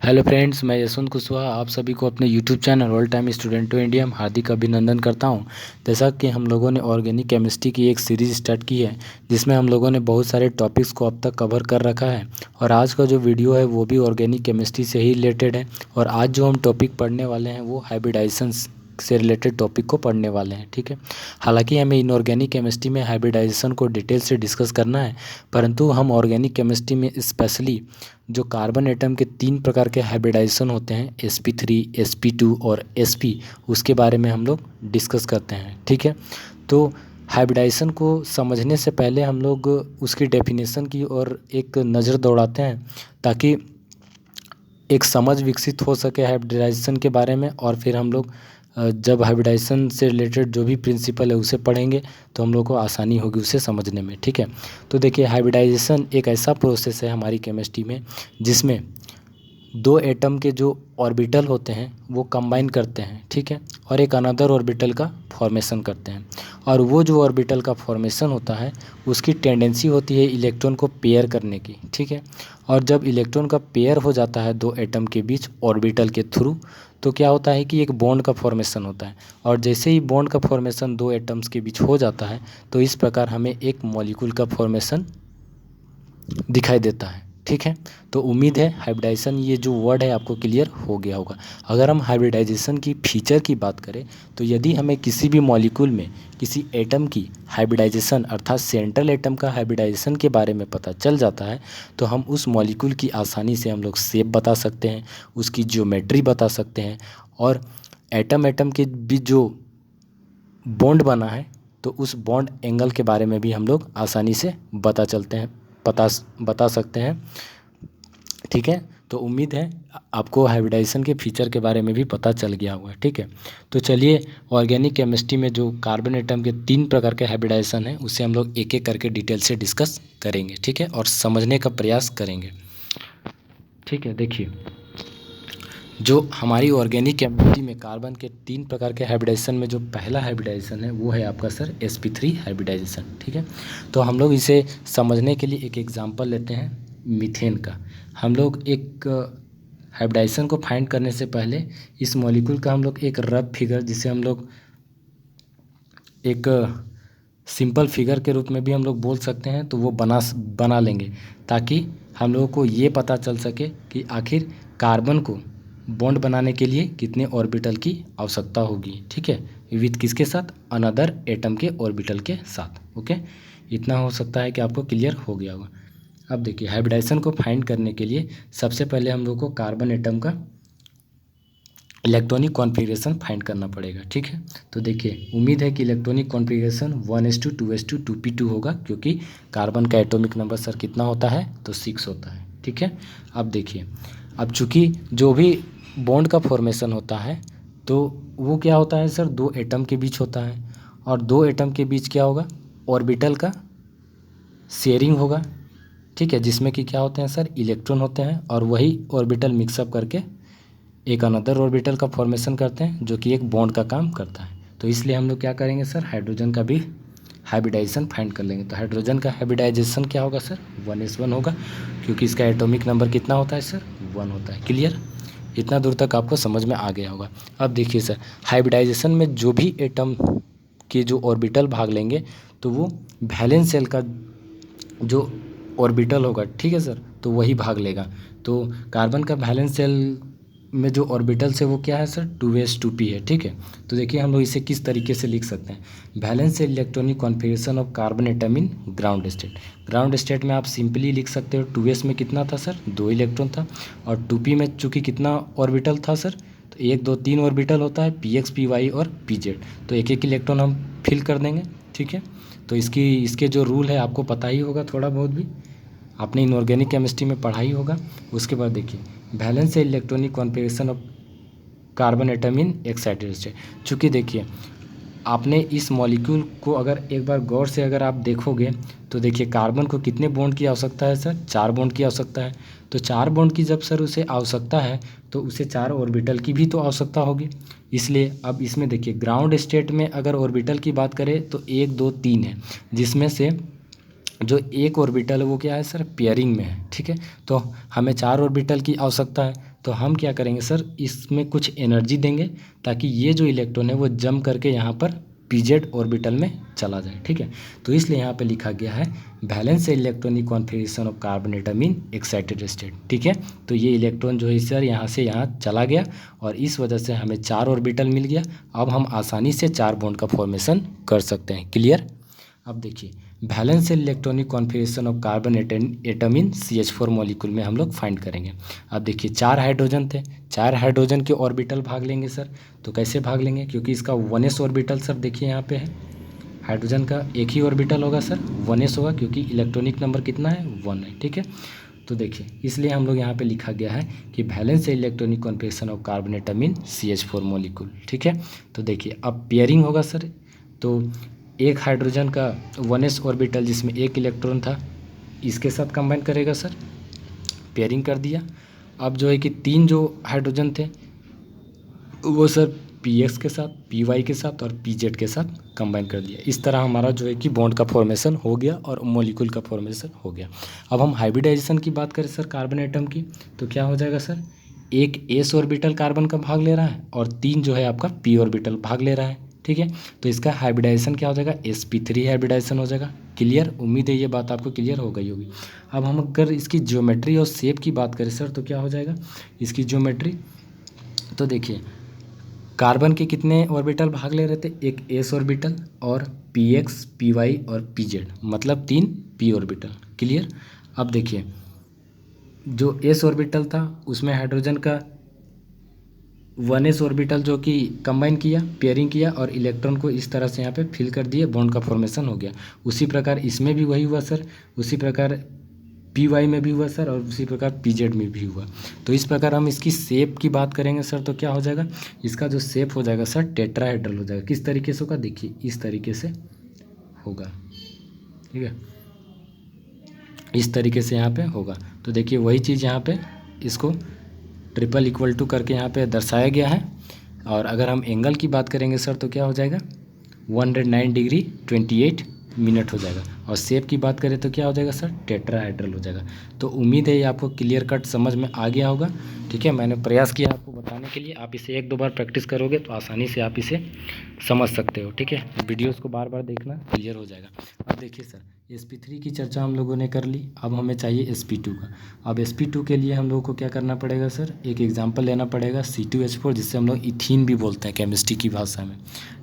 Hello friends, मैं यशवंत कुशवाहा आप सभी को अपने YouTube channel all time student to India में हार्दिक अभिनंदन करता हूं। जैसा कि हम लोगों ने ऑर्गेनिक केमिस्ट्री की एक सीरीज़ स्टार्ट की है, जिसमें हम लोगों ने बहुत सारे टॉपिक्स को अब तक कवर कर रखा है। और आज का जो वीडियो है वो भी ऑर्गेनिक केमिस्ट्री से ही रिलेटेड है। और आज जो हम टॉपिक पढ़ने वाले हैं वो हाइब्रिडाइजेशन से रिलेटेड टॉपिक को पढ़ने वाले हैं, ठीक है। हालांकि हमें इनऑर्गेनिक केमिस्ट्री में हाइब्रिडाइजेशन को डिटेल से डिस्कस करना है, परंतु हम ऑर्गेनिक केमिस्ट्री में स्पेशली जो कार्बन एटम के 3 प्रकार के हाइब्रिडाइजेशन होते हैं, sp3, sp2 और sp, उसके बारे में हम लोग डिस्कस करते हैं, ठीक है। तो हाइब्रिडाइजेशन को समझने से पहले हम लोग उसकी डेफिनेशन की ओर एक नज़र दौड़ाते हैं, ताकि एक समझ विकसित हो सके हाइब्रिडाइजेशन के बारे में। और फिर हम लोग जब हाइब्रिडाइजेशन से रिलेटेड जो भी प्रिंसिपल है उसे पढ़ेंगे तो हम लोग को आसानी होगी उसे समझने में, ठीक है। तो देखिए, हाइब्रिडाइजेशन एक ऐसा प्रोसेस है हमारी केमिस्ट्री में जिसमें दो एटम के जो ऑर्बिटल होते हैं वो कंबाइन करते हैं, ठीक है, और एक अनदर ऑर्बिटल का फॉर्मेशन करते हैं। और वो जो ऑर्बिटल का फॉर्मेशन होता है उसकी टेंडेंसी होती है इलेक्ट्रॉन को पेयर करने की, ठीक है। और जब इलेक्ट्रॉन का पेयर हो जाता है दो एटम के बीच ऑर्बिटल के थ्रू, तो क्या होता है कि एक बॉन्ड का फॉर्मेशन होता है। और जैसे ही बॉन्ड का फॉर्मेशन दो एटम्स के बीच हो जाता है तो इस प्रकार हमें एक मॉलिक्यूल का फॉर्मेशन दिखाई देता है, ठीक है। तो उम्मीद है हाइब्रिडाइजेशन ये जो वर्ड है आपको क्लियर हो गया होगा। अगर हम हाइब्रिडाइजेशन की फीचर की बात करें तो यदि हमें किसी भी मॉलिक्यूल में किसी एटम की हाइब्रिडाइजेशन अर्थात सेंट्रल एटम का हाइब्रिडाइजेशन के बारे में पता चल जाता है तो हम उस मॉलिक्यूल की आसानी से हम लोग शेप बता सकते हैं, उसकी ज्योमेट्री बता सकते हैं, और एटम एटम के बीच जो बॉन्ड बना है तो उस बॉन्ड एंगल के बारे में भी हम लोग आसानी से बता सकते हैं, ठीक है। तो उम्मीद है आपको हाइब्रिडाइजेशन के फीचर के बारे में भी पता चल गया होगा, ठीक है। तो चलिए, ऑर्गेनिक केमिस्ट्री में जो कार्बन एटम के 3 प्रकार के हाइब्रिडाइजेशन है उसे हम लोग एक एक करके डिटेल से डिस्कस करेंगे, ठीक है, और समझने का प्रयास करेंगे, ठीक है। देखिए, जो हमारी ऑर्गेनिक केमिस्ट्री में कार्बन के 3 प्रकार के हाइब्रिडाइजेशन में जो पहला हाइब्रिडाइजेशन है वो है आपका सर sp3 हाइब्रिडाइजेशन, ठीक है। तो हम लोग इसे समझने के लिए एक एग्जांपल लेते हैं मीथेन का। हम लोग एक हाइब्रिडाइजेशन को फाइंड करने से पहले इस मॉलिक्यूल का हम लोग एक रफ फिगर, जिसे हम लोग एक सिंपल फिगर के रूप में भी हम लोग बोल सकते हैं, तो वो बना लेंगे, ताकि हम लोगों को ये पता चल सके कि आखिर कार्बन को बॉन्ड बनाने के लिए कितने ऑर्बिटल की आवश्यकता होगी, ठीक है, विथ किसके साथ, अनदर एटम के ऑर्बिटल के साथ। ओके, इतना हो सकता है कि आपको क्लियर हो गया होगा। अब देखिए, हाइब्रिडाइजेशन को फाइंड करने के लिए सबसे पहले हम लोग को कार्बन एटम का इलेक्ट्रॉनिक कॉन्फ़िगरेशन फाइंड करना पड़ेगा, ठीक है। तो देखिए, उम्मीद है कि electronic configuration 1s2 2s2 2p2 होगा, क्योंकि कार्बन का एटॉमिक नंबर सर कितना होता है, तो 6 होता है, ठीक है। अब देखिए, अब चूँकि जो भी बॉन्ड का फॉर्मेशन होता है तो वो क्या होता है सर, दो एटम के बीच होता है, और दो एटम के बीच क्या होगा, ऑर्बिटल का शेयरिंग होगा, ठीक है, जिसमें कि क्या होते हैं सर, इलेक्ट्रॉन होते हैं, और वही ऑर्बिटल मिक्सअप करके एक अनदर ऑर्बिटल का फॉर्मेशन करते हैं, जो कि एक बॉन्ड का काम करता है। तो इसलिए हम लोग क्या करेंगे सर, हाइड्रोजन का भी हाइब्रिडाइजेशन फाइंड कर लेंगे। तो हाइड्रोजन का हाइब्रिडाइजेशन क्या होगा सर, 1s1 होगा, क्योंकि इसका एटॉमिक नंबर कितना होता है सर, 1 होता है। क्लियर, इतना दूर तक आपको समझ में आ गया होगा। अब देखिए सर, हाइब्रिडाइजेशन में जो भी एटम के जो ऑर्बिटल भाग लेंगे तो वो वैलेंस शेल का जो ऑर्बिटल होगा, ठीक है सर, तो वही भाग लेगा। तो कार्बन का वैलेंस शेल में जो ऑर्बिटल्स है वो क्या है सर, 2s 2p है, ठीक है। तो देखिए, हम लोग इसे किस तरीके से लिख सकते हैं, valence shell electronic configuration of carbon atom in ground state. Ground state में आप सिंपली लिख सकते हो, 2s में कितना था सर, 2 इलेक्ट्रॉन था, और 2p में चूँकि कितना ऑर्बिटल था सर, तो 1 2 3 ऑर्बिटल होता है, px py और pz। तो एक एक इलेक्ट्रॉन हम फिल कर देंगे, ठीक है। तो इसके जो रूल है आपको पता ही होगा, थोड़ा बहुत भी आपने इनऑर्गेनिक केमिस्ट्री में पढ़ा ही होगा। उसके बाद देखिए, valence shell electronic configuration of carbon atom in excited state. चूँकि देखिए, आपने इस मॉलिक्यूल को अगर एक बार गौर से अगर आप देखोगे तो देखिए, कार्बन को कितने बॉन्ड की आवश्यकता है सर, 4 बॉन्ड की आवश्यकता है। तो 4 बॉन्ड की जब सर उसे आवश्यकता है तो उसे 4 ऑर्बिटल की भी तो आवश्यकता होगी। इसलिए अब इसमें देखिए, ग्राउंड स्टेट में अगर ऑर्बिटल की बात करें तो 1 2 3 है, जिसमें से जो एक ऑर्बिटल है वो क्या है सर, पेयरिंग में है, ठीक है। तो हमें 4 ऑर्बिटल की आवश्यकता है, तो हम क्या करेंगे सर, इसमें कुछ एनर्जी देंगे ताकि ये जो इलेक्ट्रॉन है वो जंप करके यहाँ पर पीजेड ऑर्बिटल में चला जाए। ठीक है, तो इसलिए यहाँ पे लिखा गया है balance electronic configuration of carbon atom in excited state. ठीक है, तो ये इलेक्ट्रॉन जो है सर यहाँ से यहाँ चला गया और इस वजह से हमें 4 ऑर्बिटल मिल गया। अब हम आसानी से 4 बॉन्ड का फॉर्मेशन कर सकते हैं। क्लियर। अब देखिए balance electronic configuration of carbon atom in CH4 molecule में हम लोग फाइंड करेंगे। अब देखिए 4 हाइड्रोजन थे, 4 हाइड्रोजन के ऑर्बिटल भाग लेंगे सर। तो कैसे भाग लेंगे, क्योंकि इसका 1s ऑर्बिटल सर देखिए यहाँ पे है, हाइड्रोजन का एक ही ऑर्बिटल होगा सर, 1s होगा, क्योंकि इलेक्ट्रॉनिक नंबर कितना है 1 है। ठीक है, तो देखिए इसलिए हम लोग यहाँ पे लिखा गया है कि balance electronic configuration of carbon atom in CH4 molecule. ठीक है, तो देखिए अब पेयरिंग होगा सर। तो एक हाइड्रोजन का 1s ऑर्बिटल जिसमें एक इलेक्ट्रॉन था इसके साथ कंबाइन करेगा सर, पेयरिंग कर दिया। अब जो है कि 3 जो हाइड्रोजन थे वो सर px के साथ, py के साथ और pz के साथ कंबाइन कर दिया। इस तरह हमारा जो है कि बॉन्ड का फॉर्मेशन हो गया और मॉलिक्यूल का फॉर्मेशन हो गया। अब हम हाइब्रिडाइजेशन की बात करें सर कार्बन एटम की, तो क्या हो जाएगा सर, एक s ऑर्बिटल कार्बन का भाग ले रहा है और 3 जो है आपका p ऑर्बिटल भाग ले रहा है। ठीक है, तो इसका हाइब्रिडाइजेशन क्या हो जाएगा, sp3 हाइब्रिडाइजेशन हो जाएगा। क्लियर, उम्मीद है ये बात आपको क्लियर हो गई होगी। अब हम अगर इसकी ज्योमेट्री और शेप की बात करें सर, तो क्या हो जाएगा इसकी ज्योमेट्री, तो देखिए कार्बन के कितने ऑर्बिटल भाग ले रहे थे, एक s ऑर्बिटल और px, py और pz, मतलब 3 p ऑर्बिटल। क्लियर। अब देखिए जो s ऑर्बिटल था उसमें हाइड्रोजन का 1s ऑर्बिटल जो कि कंबाइन किया, पेयरिंग किया और इलेक्ट्रॉन को इस तरह से यहाँ पे फिल कर दिए, बॉन्ड का फॉर्मेशन हो गया। उसी प्रकार इसमें भी वही हुआ सर, उसी प्रकार py में भी हुआ सर और उसी प्रकार pz में भी हुआ। तो इस प्रकार हम इसकी शेप की बात करेंगे सर, तो क्या हो जाएगा, इसका जो शेप हो जाएगा सर टेट्राहेड्रल हो जाएगा। किस तरीके से होगा, देखिए इस तरीके से होगा। ठीक है, इस तरीके से यहाँ पे होगा। तो देखिए वही चीज़ यहाँ पे इसको ट्रिपल इक्वल टू करके यहाँ पे दर्शाया गया है। और अगर हम एंगल की बात करेंगे सर, तो क्या हो जाएगा 109 डिग्री 28 मिनट हो जाएगा। और शेप की बात करें तो क्या हो जाएगा सर, टेट्राहेड्रल हो जाएगा। तो उम्मीद है ये आपको क्लियर कट समझ में आ गया होगा। ठीक है, मैंने प्रयास किया आपको बताने के लिए, आप इसे 1-2 बार प्रैक्टिस करोगे तो आसानी से आप इसे समझ सकते हो। ठीक है, वीडियोस को बार बार देखना, क्लियर हो जाएगा। अब देखिए सर sp3 की चर्चा हम लोगों ने कर ली, अब हमें चाहिए sp2 का। अब sp2 के लिए हम लोगों को क्या करना पड़ेगा सर, एक एग्जाम्पल लेना पड़ेगा C2H4, जिससे हम लोग इथीन भी बोलते हैं केमिस्ट्री की भाषा में।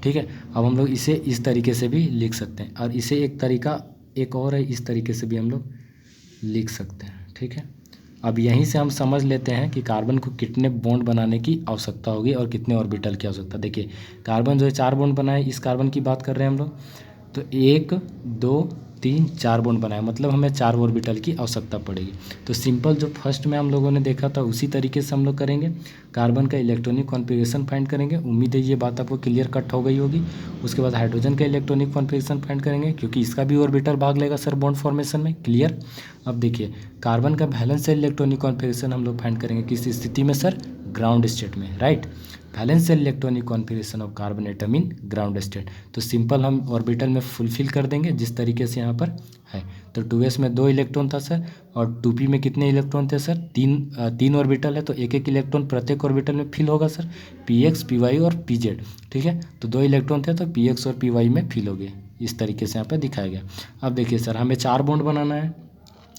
ठीक है, अब हम लोग इसे इस तरीके से भी लिख सकते हैं और इसे एक तरीका एक और है, इस तरीके से भी हम लोग लिख सकते हैं। ठीक है, अब यहीं से हम समझ लेते हैं कि कार्बन को कितने बॉन्ड बनाने की आवश्यकता होगी और कितने ऑर्बिटल की आवश्यकता। देखिए कार्बन जो है 4 बॉन्ड बनाए, इस कार्बन की बात कर रहे हैं हम लोग, तो 1 2 3 4 बॉन्ड बनाए, मतलब हमें 4 ऑर्बिटल की आवश्यकता पड़ेगी। तो सिंपल जो फर्स्ट में हम लोगों ने देखा था उसी तरीके से हम लोग करेंगे, कार्बन का इलेक्ट्रॉनिक कॉन्फ़िगरेशन फाइंड करेंगे। उम्मीद है ये बात आपको क्लियर कट हो गई होगी। उसके बाद हाइड्रोजन का इलेक्ट्रॉनिक कॉन्फ़िगरेशन फाइंड करेंगे, क्योंकि इसका भी ऑर्बिटल भाग लेगा सर बॉन्ड फॉर्मेशन में। क्लियर। अब देखिए कार्बन का बैलेंस इलेक्ट्रॉनिक कॉन्फ़िगरेशन हम लोग फाइंड करेंगे किस स्थिति में सर, ग्राउंड स्टेट में। Right, balance electronic configuration of carbon atom in ground state. तो सिंपल हम ऑर्बिटल में फुलफिल कर देंगे जिस तरीके से यहाँ पर है। तो 2s में 2 इलेक्ट्रॉन था सर और 2p में कितने इलेक्ट्रॉन थे सर, 3 ऑर्बिटल है, तो एक एक इलेक्ट्रॉन प्रत्येक ऑर्बिटल में फिल होगा सर, px, py और pz। ठीक है, तो 2 इलेक्ट्रॉन थे तो px और py में फिल हो गए, इस तरीके से यहाँ पर दिखाया गया। अब देखिए सर हमें 4 बॉन्ड बनाना है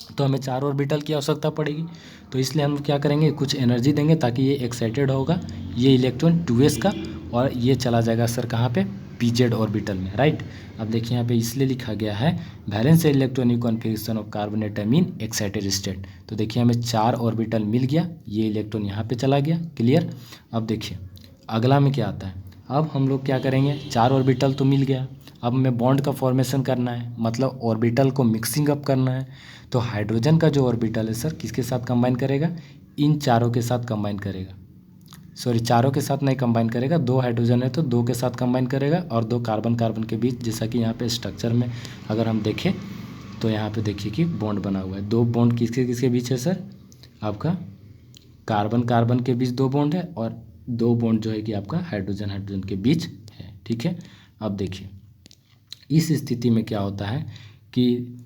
तो हमें 4 ऑर्बिटल की आवश्यकता पड़ेगी। तो इसलिए हम क्या करेंगे, कुछ एनर्जी देंगे ताकि ये एक्साइटेड होगा, ये इलेक्ट्रॉन 2s का, और ये चला जाएगा सर कहाँ पे, pz ऑर्बिटल में। राइट, अब देखिए यहाँ पे इसलिए लिखा गया है balance electronic configuration of carbon atom in excited state. तो देखिए हमें 4 ऑर्बिटल मिल गया, ये इलेक्ट्रॉन यहाँ पे चला गया। क्लियर। अब देखिए अगला में क्या आता है, अब हम लोग क्या करेंगे, 4 ऑर्बिटल तो मिल गया, अब हमें बॉन्ड का फॉर्मेशन करना है, मतलब ऑर्बिटल को मिक्सिंग अप करना है। तो हाइड्रोजन का जो ऑर्बिटल है सर किसके साथ कंबाइन करेगा, इन चारों के साथ कंबाइन करेगा, सॉरी चारों के साथ नहीं कंबाइन करेगा, 2 हाइड्रोजन है तो 2 के साथ कंबाइन करेगा और 2 कार्बन कार्बन के बीच, जैसा कि यहाँ पे स्ट्रक्चर में अगर हम देखें तो यहाँ पे देखिए कि बॉन्ड बना हुआ है। 2 बॉन्ड किसके किसके बीच है सर, आपका कार्बन कार्बन के बीच 2 बॉन्ड है और 2 बॉन्ड जो है कि आपका हाइड्रोजन हाइड्रोजन के बीच है। ठीक है, अब देखिए इस स्थिति में क्या होता है कि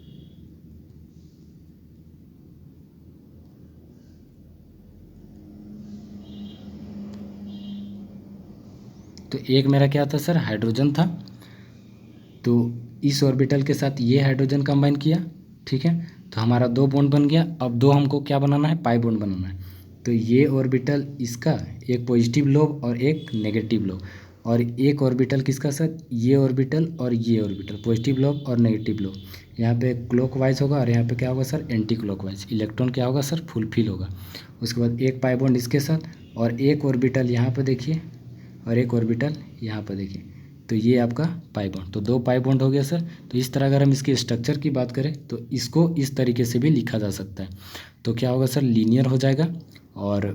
तो एक मेरा क्या था सर, हाइड्रोजन था, तो इस ऑर्बिटल के साथ ये हाइड्रोजन कंबाइन किया, ठीक है, तो हमारा 2 बॉन्ड बन गया। अब 2 हमको क्या बनाना है, पाई बॉन्ड बनाना है। तो ये ऑर्बिटल इसका एक पॉजिटिव लोब और एक नेगेटिव लोब, और एक ऑर्बिटल किसका सर, ये ऑर्बिटल और ये ऑर्बिटल, पॉजिटिव लोब और नेगेटिव लोब। यहाँ पे क्लॉकवाइज होगा और यहाँ पे क्या होगा सर, एंटी क्लॉकवाइज। इलेक्ट्रॉन क्या होगा सर, फुलफिल होगा। उसके बाद एक पाई बॉन्ड इसके साथ और एक ऑर्बिटल यहाँ पे देखिए और एक ऑर्बिटल यहाँ पर देखिए, तो ये आपका पाई बॉन्ड, तो 2 पाई बॉन्ड हो गया सर। तो इस तरह अगर हम इसके स्ट्रक्चर की बात करें तो इसको इस तरीके से भी लिखा जा सकता है। तो क्या होगा सर, लीनियर हो जाएगा। और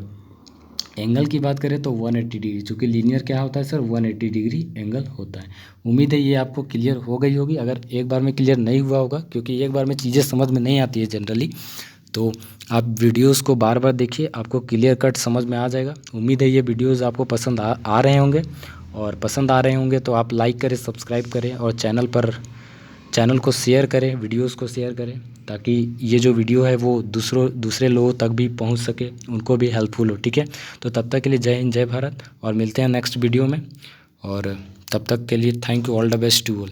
एंगल की बात करें तो 180 डिग्री, चूँकि लीनियर क्या होता है सर, 180 डिग्री एंगल होता है। उम्मीद है ये आपको क्लियर हो गई होगी। अगर एक बार में क्लियर नहीं हुआ होगा, क्योंकि एक बार में चीज़ें समझ में नहीं आती है जनरली, तो आप वीडियोस को बार बार देखिए, आपको क्लियर कट समझ में आ जाएगा। उम्मीद है ये वीडियोस आपको पसंद आ रहे होंगे, और पसंद आ रहे होंगे तो आप लाइक करें, सब्सक्राइब करें, और चैनल को शेयर करें, वीडियोस को शेयर करें, ताकि ये जो वीडियो है वो दूसरे लोगों तक भी पहुंच सके, उनको भी हेल्पफुल हो, ठीक है। तो तब तक के लिए जय हिंद, जय भारत, और मिलते हैं नेक्स्ट वीडियो में। और तब तक के लिए thank you, all the best to all.